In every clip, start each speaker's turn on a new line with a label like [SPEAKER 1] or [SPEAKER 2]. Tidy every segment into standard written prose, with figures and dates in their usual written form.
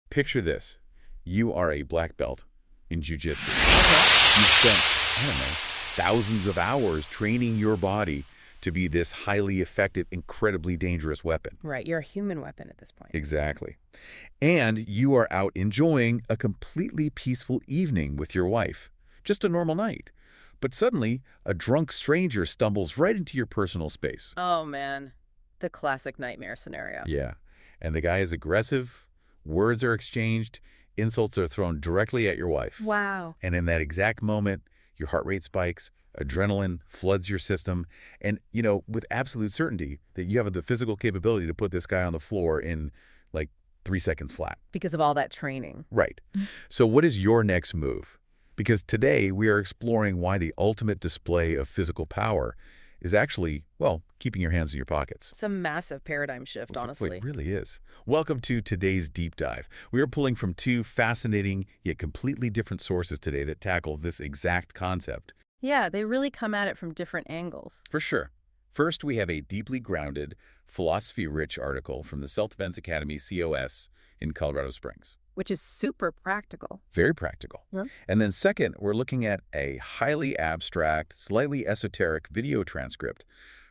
[SPEAKER 1] Picture this. You are a black belt in Jiu-Jitsu.
[SPEAKER 2] Okay.
[SPEAKER 1] You've spent, I don't know, thousands of hours training your body to be this highly effective, incredibly dangerous weapon.
[SPEAKER 2] Right, you're a human weapon at this point.
[SPEAKER 1] Exactly. And you are out enjoying a completely peaceful evening with your wife. Just a normal night. But suddenly, a drunk stranger stumbles right into your personal space.
[SPEAKER 2] Oh, man. The classic nightmare scenario.
[SPEAKER 1] Yeah. And the guy is aggressive, words are exchanged, insults are thrown directly at your wife.
[SPEAKER 2] Wow.
[SPEAKER 1] And in that exact moment, your heart rate spikes, adrenaline floods your system, and, with absolute certainty that you have the physical capability to put this guy on the floor in, like, 3 seconds flat.
[SPEAKER 2] Because of all that training.
[SPEAKER 1] Right. So what is your next move? Because today we are exploring why the ultimate display of physical power is actually, well, keeping your hands in your pockets.
[SPEAKER 2] It's a massive paradigm shift, honestly.
[SPEAKER 1] It really is. Welcome to today's deep dive. We are pulling from two fascinating yet completely different sources today that tackle this exact concept.
[SPEAKER 2] Yeah, they really come at it from different angles.
[SPEAKER 1] For sure. First, we have a deeply grounded, philosophy-rich article from the Self-Defense Academy, COS, in Colorado Springs.
[SPEAKER 2] Which is super practical.
[SPEAKER 1] Very practical.
[SPEAKER 2] Huh?
[SPEAKER 1] And then second, we're looking at a highly abstract, slightly esoteric video transcript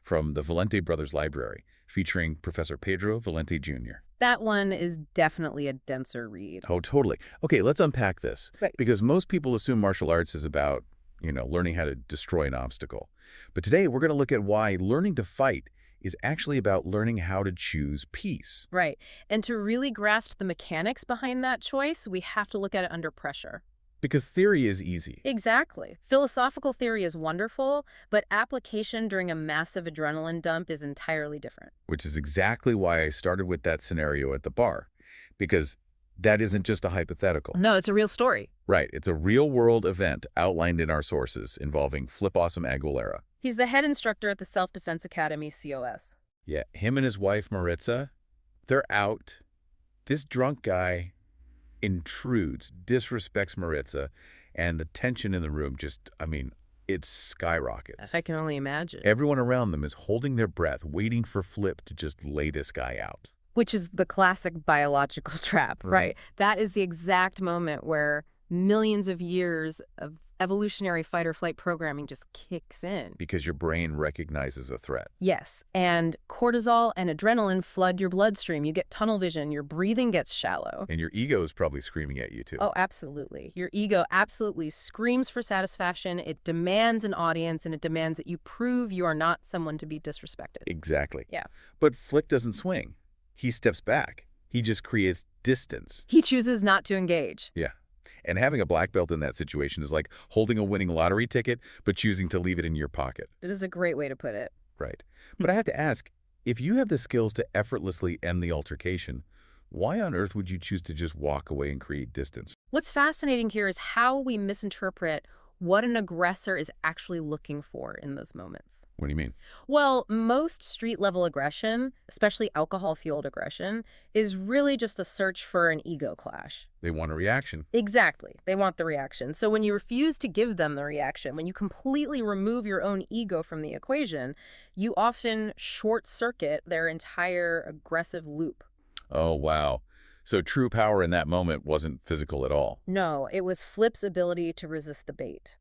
[SPEAKER 1] from the Valente Brothers Library, featuring Professor Pedro Valente Jr.
[SPEAKER 2] That one is definitely a denser read.
[SPEAKER 1] Oh, totally. Okay, let's unpack this.
[SPEAKER 2] Right.
[SPEAKER 1] Because most people assume martial arts is about, learning how to destroy an obstacle. But today we're going to look at why learning to fight is actually about learning how to choose peace.
[SPEAKER 2] Right. And to really grasp the mechanics behind that choice, we have to look at it under pressure.
[SPEAKER 1] Because theory is easy.
[SPEAKER 2] Exactly. Philosophical theory is wonderful, but application during a massive adrenaline dump is entirely different.
[SPEAKER 1] Which is exactly why I started with that scenario at the bar. Because that isn't just a hypothetical.
[SPEAKER 2] No, it's a real story.
[SPEAKER 1] Right. It's a real-world event outlined in our sources involving Flip Awesome Aguilera.
[SPEAKER 2] He's the head instructor at the Self-Defense Academy, COS.
[SPEAKER 1] Yeah, him and his wife, Maritza, they're out. This drunk guy intrudes, disrespects Maritza, and the tension in the room it skyrockets.
[SPEAKER 2] I can only imagine.
[SPEAKER 1] Everyone around them is holding their breath, waiting for Flip to just lay this guy out.
[SPEAKER 2] Which is the classic biological trap, right? That is the exact moment where millions of years of evolutionary fight-or-flight programming just kicks in.
[SPEAKER 1] Because your brain recognizes a threat.
[SPEAKER 2] Yes, and cortisol and adrenaline flood your bloodstream. You get tunnel vision, your breathing gets shallow.
[SPEAKER 1] And your ego is probably screaming at you, too.
[SPEAKER 2] Oh, absolutely. Your ego absolutely screams for satisfaction. It demands an audience, and it demands that you prove you are not someone to be disrespected.
[SPEAKER 1] Exactly.
[SPEAKER 2] Yeah.
[SPEAKER 1] But Flick doesn't swing. He steps back. He just creates distance.
[SPEAKER 2] He chooses not to engage.
[SPEAKER 1] Yeah. And having a black belt in that situation is like holding a winning lottery ticket, but choosing to leave it in your pocket.
[SPEAKER 2] This is a great way to put it.
[SPEAKER 1] Right. But I have to ask, if you have the skills to effortlessly end the altercation, why on earth would you choose to just walk away and create distance?
[SPEAKER 2] What's fascinating here is how we misinterpret what an aggressor is actually looking for in those moments.
[SPEAKER 1] What do you mean?
[SPEAKER 2] Well, most street-level aggression, especially alcohol-fueled aggression, is really just a search for an ego clash.
[SPEAKER 1] They want a reaction.
[SPEAKER 2] Exactly. They want the reaction. So when you refuse to give them the reaction, when you completely remove your own ego from the equation, you often short-circuit their entire aggressive loop.
[SPEAKER 1] Oh, wow. So true power in that moment wasn't physical at all.
[SPEAKER 2] No, it was Flip's ability to resist the bait.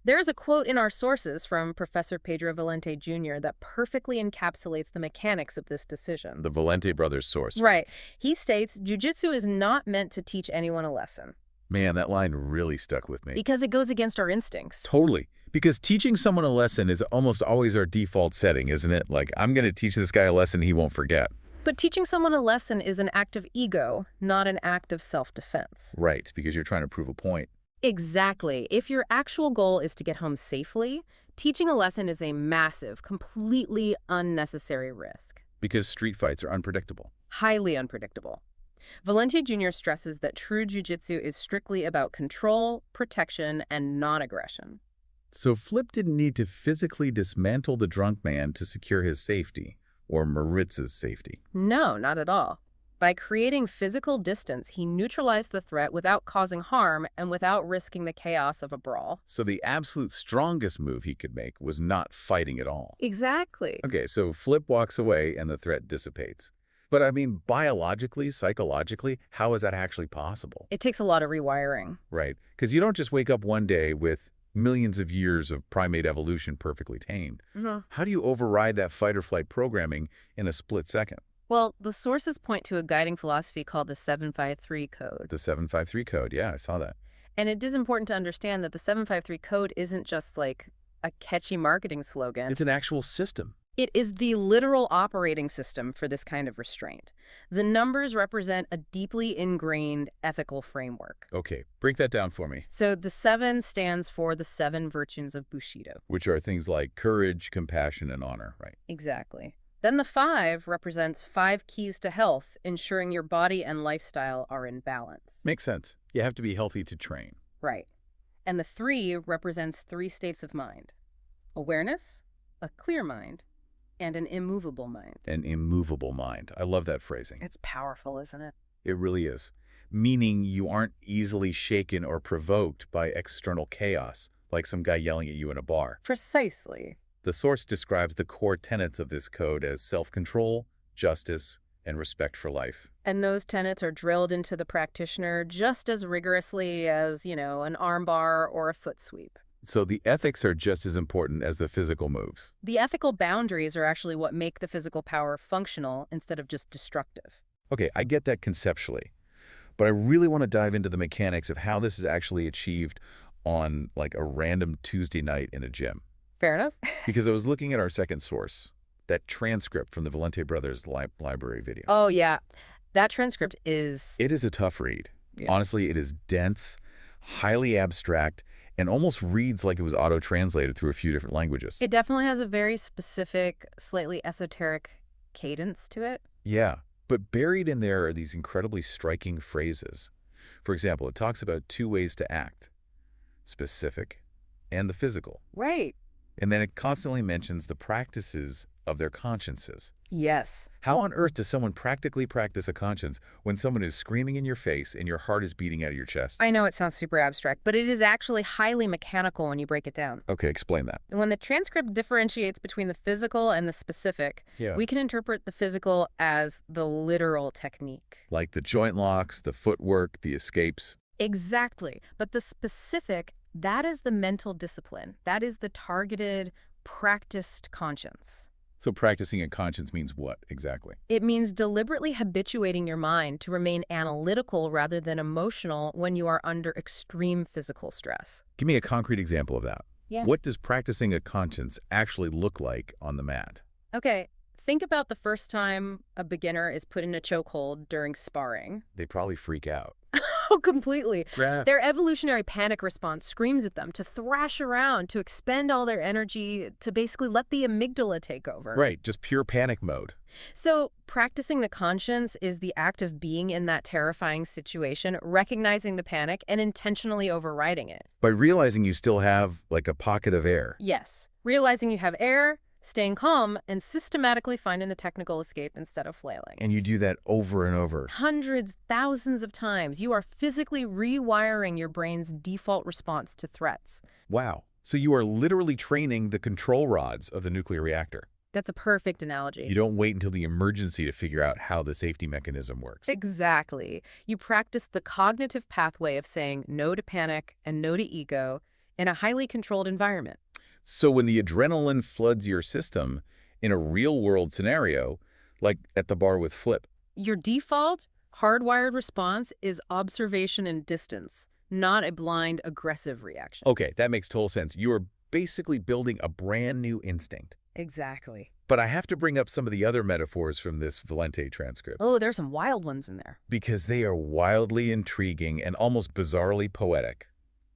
[SPEAKER 2] There's a quote in our sources from Professor Pedro Valente Jr. that perfectly encapsulates the mechanics of this decision.
[SPEAKER 1] The Valente brothers source.
[SPEAKER 2] Right. He states, "Jiu-Jitsu is not meant to teach anyone a lesson."
[SPEAKER 1] Man, that line really stuck with me.
[SPEAKER 2] Because it goes against our instincts.
[SPEAKER 1] Totally. Because teaching someone a lesson is almost always our default setting, isn't it? Like, I'm going to teach this guy a lesson he won't forget.
[SPEAKER 2] But teaching someone a lesson is an act of ego, not an act of self-defense.
[SPEAKER 1] Right, because you're trying to prove a point.
[SPEAKER 2] Exactly. If your actual goal is to get home safely, teaching a lesson is a massive, completely unnecessary risk.
[SPEAKER 1] Because street fights are unpredictable.
[SPEAKER 2] Highly unpredictable. Valente Jr. stresses that true jiu-jitsu is strictly about control, protection, and non-aggression.
[SPEAKER 1] So Flip didn't need to physically dismantle the drunk man to secure his safety, or Maritza's safety.
[SPEAKER 2] No, not at all. By creating physical distance, he neutralized the threat without causing harm and without risking the chaos of a brawl.
[SPEAKER 1] So the absolute strongest move he could make was not fighting at all.
[SPEAKER 2] Exactly.
[SPEAKER 1] Okay, so Flip walks away and the threat dissipates. But I mean, biologically, psychologically, how is that actually possible?
[SPEAKER 2] It takes a lot of rewiring.
[SPEAKER 1] Right? Because you don't just wake up one day with millions of years of primate evolution perfectly tamed.
[SPEAKER 2] Mhm.
[SPEAKER 1] How do you override that fight or flight programming in a split second?
[SPEAKER 2] Well, the sources point to a guiding philosophy called the 753 code.
[SPEAKER 1] The 753 code. Yeah, I saw that.
[SPEAKER 2] And it is important to understand that the 753 code isn't just like a catchy marketing slogan.
[SPEAKER 1] It's an actual system.
[SPEAKER 2] It is the literal operating system for this kind of restraint. The numbers represent a deeply ingrained ethical framework.
[SPEAKER 1] Okay, break that down for me.
[SPEAKER 2] So the 7 stands for the 7 virtues of Bushido.
[SPEAKER 1] Which are things like courage, compassion, and honor, right?
[SPEAKER 2] Exactly. Then the 5 represents 5 keys to health, ensuring your body and lifestyle are in balance.
[SPEAKER 1] Makes sense. You have to be healthy to train.
[SPEAKER 2] Right. And the 3 represents 3 states of mind: awareness, a clear mind, and an immovable mind.
[SPEAKER 1] An immovable mind. I love that phrasing.
[SPEAKER 2] It's powerful, isn't it?
[SPEAKER 1] It really is. Meaning you aren't easily shaken or provoked by external chaos, like some guy yelling at you in a bar.
[SPEAKER 2] Precisely.
[SPEAKER 1] The source describes the core tenets of this code as self-control, justice, and respect for life.
[SPEAKER 2] And those tenets are drilled into the practitioner just as rigorously as, an armbar or a foot sweep.
[SPEAKER 1] So the ethics are just as important as the physical moves.
[SPEAKER 2] The ethical boundaries are actually what make the physical power functional instead of just destructive.
[SPEAKER 1] Okay, I get that conceptually, but I really want to dive into the mechanics of how this is actually achieved on like a random Tuesday night in a gym.
[SPEAKER 2] Fair enough.
[SPEAKER 1] Because I was looking at our second source, that transcript from the Valente Brothers library video.
[SPEAKER 2] Oh, yeah. That transcript is...
[SPEAKER 1] It is a tough read.
[SPEAKER 2] Yeah.
[SPEAKER 1] Honestly, it is dense, highly abstract, and almost reads like it was auto-translated through a few different languages.
[SPEAKER 2] It definitely has a very specific, slightly esoteric cadence to it.
[SPEAKER 1] Yeah, but buried in there are these incredibly striking phrases. For example, it talks about 2 ways to act: specific and the physical.
[SPEAKER 2] Right.
[SPEAKER 1] And then it constantly mentions the practices of their consciences.
[SPEAKER 2] Yes.
[SPEAKER 1] How on earth does someone practically practice a conscience when someone is screaming in your face and your heart is beating out of your chest?
[SPEAKER 2] I know it sounds super abstract, but it is actually highly mechanical when you break it down.
[SPEAKER 1] Okay, explain that.
[SPEAKER 2] When the transcript differentiates between the physical and the specific,
[SPEAKER 1] Yeah.
[SPEAKER 2] we can interpret the physical as the literal technique.
[SPEAKER 1] Like the joint locks, the footwork, the escapes.
[SPEAKER 2] Exactly. But the specific, that is the mental discipline. That is the targeted, practiced conscience.
[SPEAKER 1] So practicing a conscience means what exactly?
[SPEAKER 2] It means deliberately habituating your mind to remain analytical rather than emotional when you are under extreme physical stress.
[SPEAKER 1] Give me a concrete example of that.
[SPEAKER 2] Yeah.
[SPEAKER 1] What does practicing a conscience actually look like on the mat?
[SPEAKER 2] Okay, think about the first time a beginner is put in a chokehold during sparring.
[SPEAKER 1] They probably freak out.
[SPEAKER 2] Oh, completely.
[SPEAKER 1] Yeah.
[SPEAKER 2] Their evolutionary panic response screams at them to thrash around, to expend all their energy, to basically let the amygdala take over.
[SPEAKER 1] Right, just pure panic mode.
[SPEAKER 2] So practicing the conscience is the act of being in that terrifying situation, recognizing the panic, and intentionally overriding it.
[SPEAKER 1] By realizing you still have like a pocket of air.
[SPEAKER 2] Yes. Realizing you have air, staying calm, and systematically finding the technical escape instead of flailing.
[SPEAKER 1] And you do that over and over.
[SPEAKER 2] Hundreds, thousands of times, you are physically rewiring your brain's default response to threats.
[SPEAKER 1] Wow. So you are literally training the control rods of the nuclear reactor.
[SPEAKER 2] That's a perfect analogy.
[SPEAKER 1] You don't wait until the emergency to figure out how the safety mechanism works.
[SPEAKER 2] Exactly. You practice the cognitive pathway of saying no to panic and no to ego in a highly controlled environment.
[SPEAKER 1] So when the adrenaline floods your system in a real-world scenario, like at the bar with Flip,
[SPEAKER 2] Your default, hardwired response is observation and distance, not a blind, aggressive reaction.
[SPEAKER 1] okay, that makes total sense. You are basically building a brand new instinct.
[SPEAKER 2] Exactly.
[SPEAKER 1] But I have to bring up some of the other metaphors from this Valente transcript
[SPEAKER 2] Oh, there's some wild ones in there.
[SPEAKER 1] because they are wildly intriguing and almost bizarrely poetic.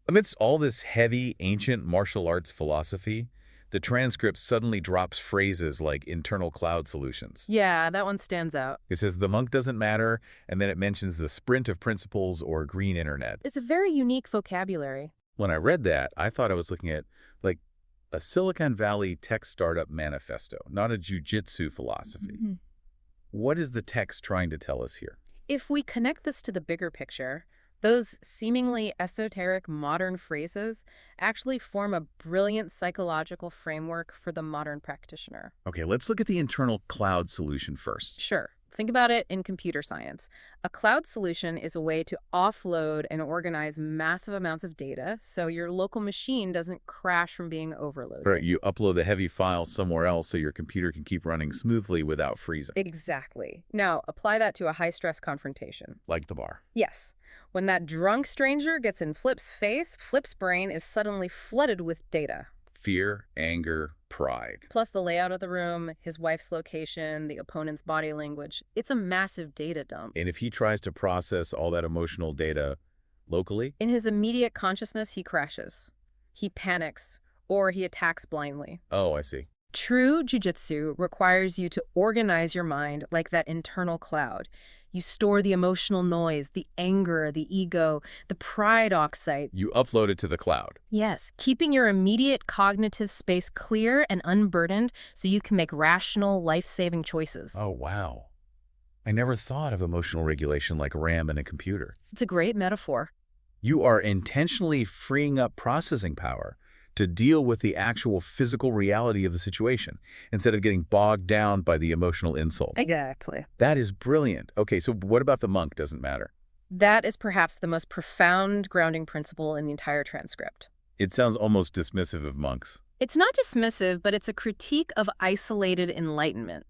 [SPEAKER 1] Amidst all this heavy, ancient martial arts philosophy, the transcript suddenly drops phrases like internal cloud solutions.
[SPEAKER 2] Yeah, that one stands out.
[SPEAKER 1] It says the monk doesn't matter, and then it mentions the sprint of principles or green internet.
[SPEAKER 2] It's a very unique vocabulary.
[SPEAKER 1] When I read that, I thought I was looking at like a Silicon Valley tech startup manifesto, not a Jiu-Jitsu philosophy. What is the text trying to tell us here?
[SPEAKER 2] If we connect this to the bigger picture, those seemingly esoteric modern phrases actually form a brilliant psychological framework for the modern practitioner.
[SPEAKER 1] Okay, let's look at the internal cloud solution first.
[SPEAKER 2] Sure. Think about it in computer science. A cloud solution is a way to offload and organize massive amounts of data so your local machine doesn't crash from being
[SPEAKER 1] Right,
[SPEAKER 2] overloaded.
[SPEAKER 1] you upload the heavy files somewhere else so your computer can keep running smoothly without freezing,
[SPEAKER 2] Exactly. Now, apply that to a high-stress confrontation.
[SPEAKER 1] like the bar.
[SPEAKER 2] Yes. When that drunk stranger gets in Flip's face, Flip's brain is suddenly flooded with data.
[SPEAKER 1] Fear, anger, pride.
[SPEAKER 2] Plus the layout of the room, his wife's location, the opponent's body language. It's a massive data dump.
[SPEAKER 1] And if he tries to process all that emotional data locally,
[SPEAKER 2] In his immediate consciousness, he crashes. He panics, or he attacks blindly.
[SPEAKER 1] oh, I see.
[SPEAKER 2] True jujitsu requires you to organize your mind like that internal cloud. You store the emotional noise, the anger, the ego, the pride oxide.
[SPEAKER 1] You upload it to the cloud.
[SPEAKER 2] Yes, keeping your immediate cognitive space clear and unburdened so you can make rational, life-saving choices.
[SPEAKER 1] Oh, wow. I never thought of emotional regulation like RAM in a computer.
[SPEAKER 2] It's a great metaphor.
[SPEAKER 1] You are intentionally freeing up processing power to deal with the actual physical reality of the situation instead of getting bogged down by the emotional insult.
[SPEAKER 2] Exactly.
[SPEAKER 1] That is brilliant. Okay, so what about the monk doesn't matter?
[SPEAKER 2] That is perhaps the most profound grounding principle in the entire transcript.
[SPEAKER 1] It sounds almost dismissive of monks.
[SPEAKER 2] It's not dismissive, but it's a critique of isolated enlightenment.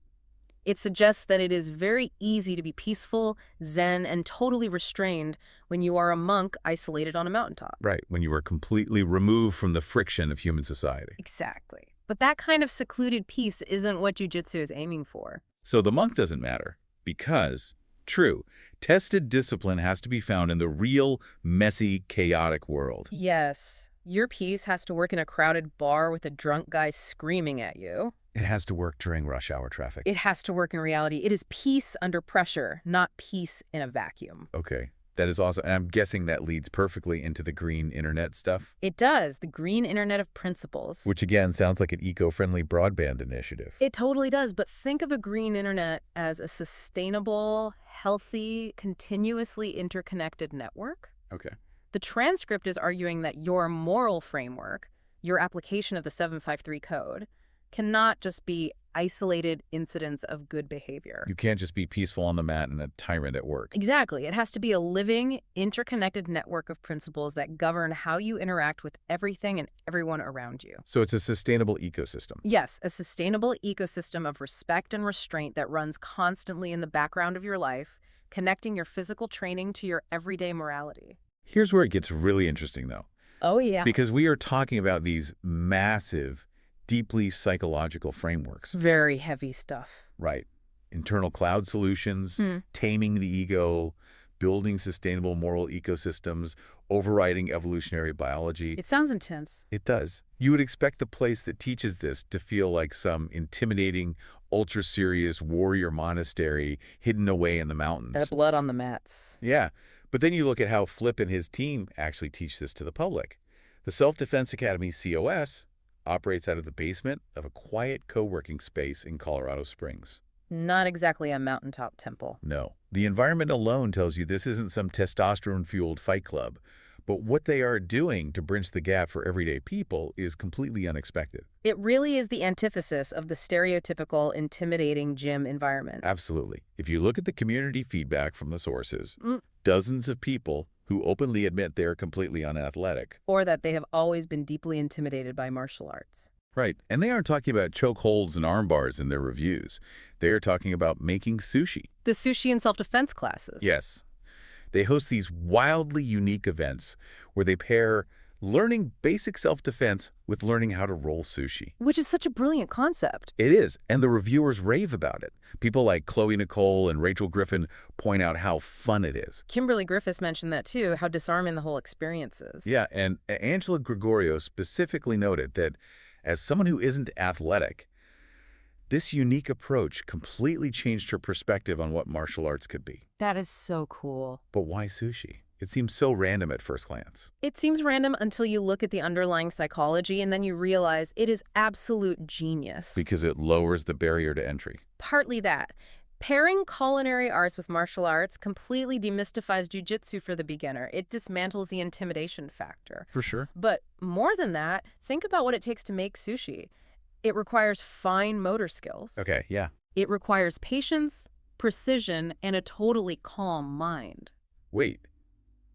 [SPEAKER 2] It suggests that it is very easy to be peaceful, zen, and totally restrained when you are a monk isolated on a mountaintop.
[SPEAKER 1] Right, when you are completely removed from the friction of human society.
[SPEAKER 2] Exactly. But that kind of secluded peace isn't what jujitsu is aiming for.
[SPEAKER 1] So the monk doesn't matter because, true, tested discipline has to be found in the real, messy, chaotic world.
[SPEAKER 2] Yes. Your peace has to work in a crowded bar with a drunk guy screaming at you.
[SPEAKER 1] It has to work during rush hour traffic.
[SPEAKER 2] It has to work in reality. It is peace under pressure, not peace in a vacuum.
[SPEAKER 1] Okay, that is awesome. And I'm guessing that leads perfectly into the green internet stuff,
[SPEAKER 2] It does. The green internet of principles.
[SPEAKER 1] which again sounds like an eco-friendly broadband initiative.
[SPEAKER 2] It totally does, but think of a green internet as a sustainable, healthy, continuously interconnected network.
[SPEAKER 1] Okay.
[SPEAKER 2] The transcript is arguing that your moral framework, your application of the 753 code, cannot just be isolated incidents of good behavior.
[SPEAKER 1] You can't just be peaceful on the mat and a tyrant at work.
[SPEAKER 2] Exactly. It has to be a living, interconnected network of principles that govern how you interact with everything and everyone around you.
[SPEAKER 1] So it's a sustainable ecosystem.
[SPEAKER 2] Yes, a sustainable ecosystem of respect and restraint that runs constantly in the background of your life, connecting your physical training to your everyday morality.
[SPEAKER 1] Here's where it gets really interesting, though,
[SPEAKER 2] Oh, yeah.
[SPEAKER 1] because we are talking about these massive, deeply psychological frameworks.
[SPEAKER 2] Very heavy stuff.
[SPEAKER 1] Right. Internal cloud solutions, taming the ego, building sustainable moral ecosystems, overriding evolutionary biology.
[SPEAKER 2] It sounds intense.
[SPEAKER 1] It does. You would expect the place that teaches this to feel like some intimidating, ultra-serious warrior monastery hidden away in the mountains.
[SPEAKER 2] That blood on the mats.
[SPEAKER 1] Yeah. But then you look at how Flip and his team actually teach this to the public. The Self-Defense Academy, COS, operates out of the basement of a quiet co-working space in Colorado Springs.
[SPEAKER 2] Not exactly a mountaintop temple.
[SPEAKER 1] No. The environment alone tells you this isn't some testosterone-fueled fight club. But what they are doing to bridge the gap for everyday people is completely unexpected.
[SPEAKER 2] It really is the antithesis of the stereotypical, intimidating gym environment.
[SPEAKER 1] Absolutely. If you look at the community feedback from the sources, dozens of people who openly admit they're completely unathletic.
[SPEAKER 2] Or that they have always been deeply intimidated by martial arts.
[SPEAKER 1] Right. And they aren't talking about choke holds and arm bars in their reviews. They are talking about making sushi.
[SPEAKER 2] The sushi and self-defense classes.
[SPEAKER 1] Yes. They host these wildly unique events where they pair learning basic self-defense with learning how to roll sushi.
[SPEAKER 2] Which is such a brilliant concept.
[SPEAKER 1] It is, and the reviewers rave about it. People like Chloe Nicole and Rachel Griffin point out how fun it is.
[SPEAKER 2] Kimberly Griffiths mentioned that too, how disarming the whole experience is.
[SPEAKER 1] Yeah, and Angela Gregorio specifically noted that as someone who isn't athletic, this unique approach completely changed her perspective on what martial arts could be.
[SPEAKER 2] That is so cool.
[SPEAKER 1] But why sushi? It seems so random at first glance.
[SPEAKER 2] It seems random until you look at the underlying psychology and then you realize it is absolute genius.
[SPEAKER 1] Because it lowers the barrier to entry.
[SPEAKER 2] Partly that. Pairing culinary arts with martial arts completely demystifies jujitsu for the beginner. It dismantles the intimidation factor.
[SPEAKER 1] For sure.
[SPEAKER 2] But more than that, think about what it takes to make sushi. It requires fine motor skills.
[SPEAKER 1] Okay, yeah.
[SPEAKER 2] It requires patience, precision, and a totally calm mind.
[SPEAKER 1] Wait,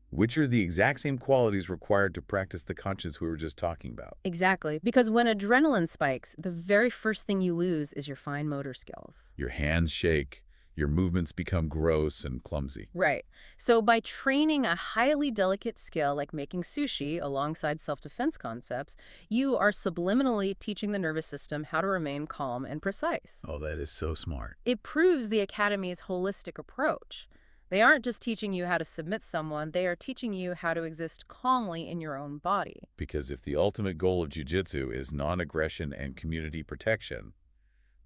[SPEAKER 1] which are the exact same qualities required to practice the conscience we were just talking about?
[SPEAKER 2] Exactly. Because when adrenaline spikes, the very first thing you lose is your fine motor skills.
[SPEAKER 1] Your hands shake, your movements become gross and clumsy.
[SPEAKER 2] Right. So by training a highly delicate skill like making sushi alongside self-defense concepts, you are subliminally teaching the nervous system how to remain calm and precise.
[SPEAKER 1] Oh, that is so smart.
[SPEAKER 2] It proves the Academy's holistic approach. They aren't just teaching you how to submit someone, they are teaching you how to exist calmly in your own body.
[SPEAKER 1] Because if the ultimate goal of Jiu-Jitsu is non-aggression and community protection,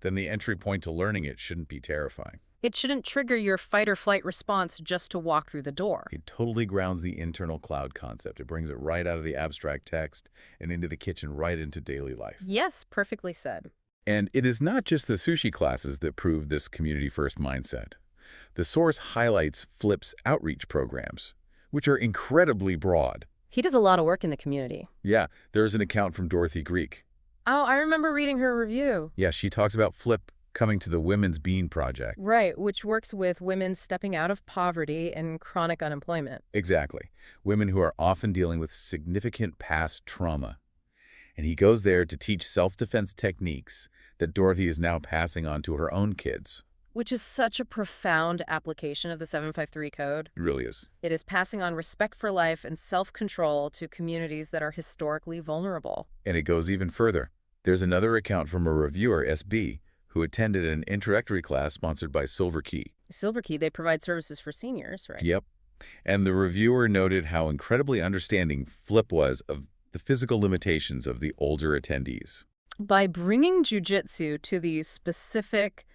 [SPEAKER 1] then the entry point to learning it shouldn't be terrifying.
[SPEAKER 2] It shouldn't trigger your fight or flight response just to walk through the door.
[SPEAKER 1] It totally grounds the internal cloud concept. It brings it right out of the abstract text and into the kitchen, right into daily life.
[SPEAKER 2] Yes, perfectly said.
[SPEAKER 1] And it is not just the sushi classes that prove this community-first mindset. The source highlights Flip's outreach programs, which are incredibly broad.
[SPEAKER 2] He does a lot of work in the community.
[SPEAKER 1] Yeah, there's an account from Dorothy Greek.
[SPEAKER 2] Oh, I remember reading her review.
[SPEAKER 1] Yeah, she talks about Flip coming to the Women's Bean Project.
[SPEAKER 2] Right, which works with women stepping out of poverty and chronic unemployment.
[SPEAKER 1] Exactly. Women who are often dealing with significant past trauma. And he goes there to teach self-defense techniques that Dorothy is now passing on to her own kids.
[SPEAKER 2] Which is such a profound application of the 753 code.
[SPEAKER 1] It really is.
[SPEAKER 2] It is passing on respect for life and self-control to communities that are historically vulnerable.
[SPEAKER 1] And it goes even further. There's another account from a reviewer, SB, who attended an introductory class sponsored by Silver Key.
[SPEAKER 2] Silver Key, they provide services for seniors, right?
[SPEAKER 1] Yep. And the reviewer noted how incredibly understanding Flip was of the physical limitations of the older attendees.
[SPEAKER 2] By bringing jiu-jitsu to these specific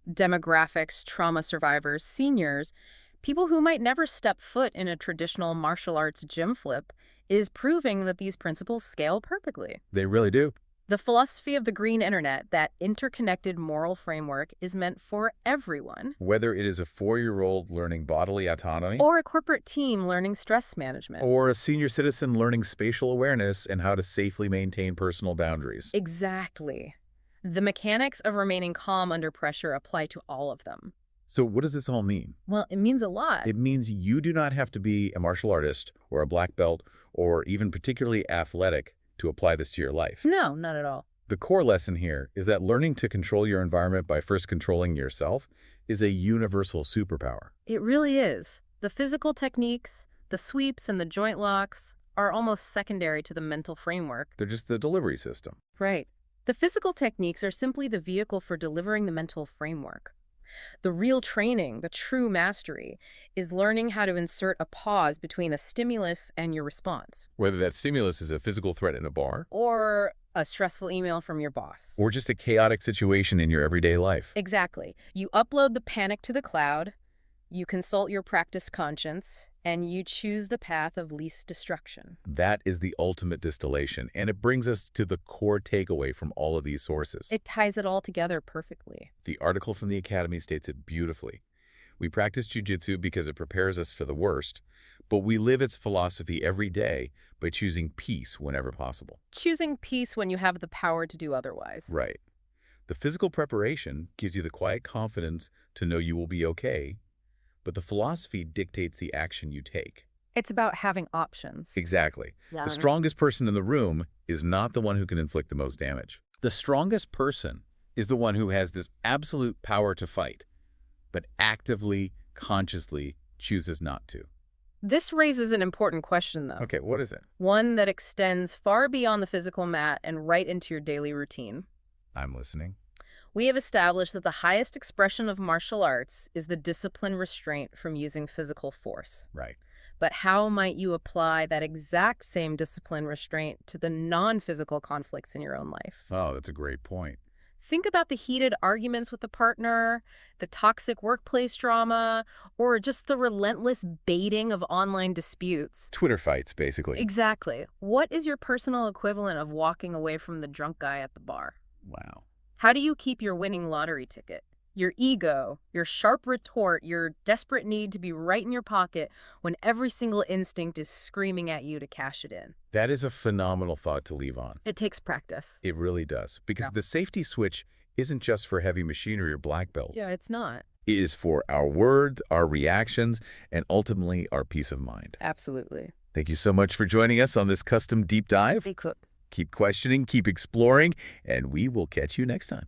[SPEAKER 2] demographics, trauma survivors, seniors, people who might never step foot in a traditional martial arts gym flip, is proving that these principles scale perfectly.
[SPEAKER 1] They really do.
[SPEAKER 2] The philosophy of the green internet, that interconnected moral framework, is meant for everyone.
[SPEAKER 1] Whether it is a 4-year-old learning bodily autonomy,
[SPEAKER 2] Or a corporate team learning stress management.
[SPEAKER 1] or a senior citizen learning spatial awareness and how to safely maintain personal boundaries.
[SPEAKER 2] Exactly. The mechanics of remaining calm under pressure apply to all of them.
[SPEAKER 1] So what does this all mean?
[SPEAKER 2] Well, it means a lot.
[SPEAKER 1] It means you do not have to be a martial artist or a black belt or even particularly athletic to apply this to your life.
[SPEAKER 2] No, not at all.
[SPEAKER 1] The core lesson here is that learning to control your environment by first controlling yourself is a universal superpower.
[SPEAKER 2] It really is. The physical techniques, the sweeps, and the joint locks are almost secondary to the mental framework.
[SPEAKER 1] They're just the delivery system.
[SPEAKER 2] Right. The physical techniques are simply the vehicle for delivering the mental framework. The real training, the true mastery, is learning how to insert a pause between a stimulus and your response.
[SPEAKER 1] Whether that stimulus is a physical threat in a bar,
[SPEAKER 2] Or a stressful email from your boss.
[SPEAKER 1] or just a chaotic situation in your everyday life.
[SPEAKER 2] Exactly. You upload the panic to the cloud, you consult your practice conscience, and you choose the path of least destruction.
[SPEAKER 1] That is the ultimate distillation, and it brings us to the core takeaway from all of these sources.
[SPEAKER 2] It ties it all together perfectly.
[SPEAKER 1] The article from the Academy states it beautifully. We practice jiu-jitsu because it prepares us for the worst, but we live its philosophy every day by choosing peace whenever possible.
[SPEAKER 2] Choosing peace when you have the power to do otherwise.
[SPEAKER 1] Right. The physical preparation gives you the quiet confidence to know you will be okay, but the philosophy dictates the action you take.
[SPEAKER 2] It's about having options.
[SPEAKER 1] Exactly.
[SPEAKER 2] Yeah.
[SPEAKER 1] The strongest person in the room is not the one who can inflict the most damage. The strongest person is the one who has this absolute power to fight, but actively, consciously chooses not to.
[SPEAKER 2] This raises an important question, though.
[SPEAKER 1] Okay, what is it?
[SPEAKER 2] One that extends far beyond the physical mat and right into your daily routine.
[SPEAKER 1] I'm listening.
[SPEAKER 2] We have established that the highest expression of martial arts is the discipline restraint from using physical force.
[SPEAKER 1] Right.
[SPEAKER 2] But how might you apply that exact same discipline restraint to the non-physical conflicts in your own life?
[SPEAKER 1] Oh, that's a great point.
[SPEAKER 2] Think about the heated arguments with a partner, the toxic workplace drama, or just the relentless baiting of online disputes.
[SPEAKER 1] Twitter fights, basically.
[SPEAKER 2] Exactly. What is your personal equivalent of walking away from the drunk guy at the bar?
[SPEAKER 1] Wow.
[SPEAKER 2] How do you keep your winning lottery ticket? Your ego, your sharp retort, your desperate need to be right in your pocket when every single instinct is screaming at you to cash it in.
[SPEAKER 1] That is a phenomenal thought to leave on.
[SPEAKER 2] It takes practice.
[SPEAKER 1] It really does. Because
[SPEAKER 2] Yeah.
[SPEAKER 1] the safety switch isn't just for heavy machinery or black belts.
[SPEAKER 2] Yeah, it's not.
[SPEAKER 1] is for our words, our reactions, and ultimately our peace of mind.
[SPEAKER 2] Absolutely.
[SPEAKER 1] Thank you so much for joining us on this custom deep dive.
[SPEAKER 2] They could.
[SPEAKER 1] Keep questioning, keep exploring, and we will catch you next time.